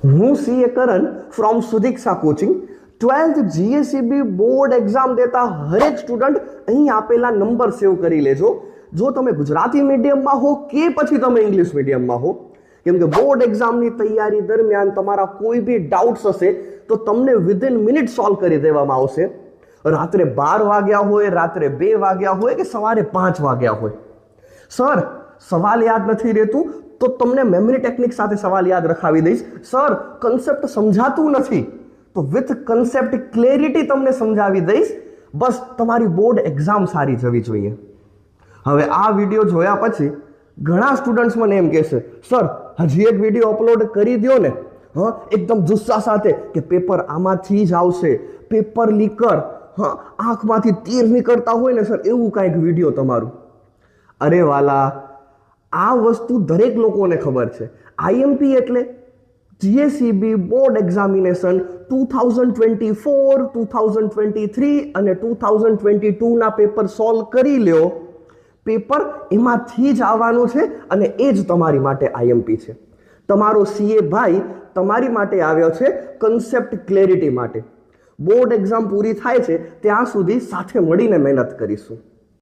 હું CA Karan from Sudiksha coaching 12th GSEB board exam દેતા હરેક સ્ટુડન્ટ અહીં આપેલા નંબર સેવ કરી લેજો. જો તમે ગુજરાતી મીડિયમમાં હો કે પછી તમે ઇંગ્લિશ મીડિયમમાં હો, કેમ કે બોર્ડ એક્ઝામની તૈયારી દરમિયાન તમારા કોઈ બી ડાઉટ્સ હશે તો તમને વિધિન મિનિટ સોલ્વ કરી દેવામાં આવશે. રાત્રે 12 વાગ્યા હોય, રાત્રે 2 વાગ્યા હોય કે સવારે 5 વાગ્યા હોય. સર સવાલ યાદ નથી રહેતું તો તમને મેમરી ટેકનિક સાથે સવાલ યાદ રખાવી દઈશ. સર કન્સેપ્ટ સમજાતું નથી તો વિથ કન્સેપ્ટ ક્લેરિટી તમને સમજાવી દઈશ. બસ તમારી બોર્ડ એક્ઝામ સારી જવી જોઈએ. હવે આ વિડીયો જોયા પછી ઘણા સ્ટુડન્ટ્સ મને એમ કહેશે, સર હજી એક વિડીયો અપલોડ કરી દો ને, એકદમ જુસ્સા સાથે કે પેપર આમાંથી જ આવશે, પેપર લીકર, આંખમાંથી તીર નીકળતા હોય ને સર એવું કાંઈક વિડીયો તમારું. અરે વાલા, આ વસ્તુ દરેક લોકોને ખબર છે. આઈએમપી એટલે જીએસઈબી બોર્ડ એક્ઝામિનેશન 2024, 2023 અને 2022ના પેપર સોલ્વ કરી લ્યો. પેપર એમાંથી જ આવવાનું છે અને એ જ તમારી માટે આઈએમપી છે. તમારો સીએ ભાઈ તમારી માટે આવ્યો છે કન્સેપ્ટ ક્લેરિટી માટે. બોર્ડ એક્ઝામ પૂરી થાય છે ત્યાં સુધી સાથે મળીને મહેનત કરીશું.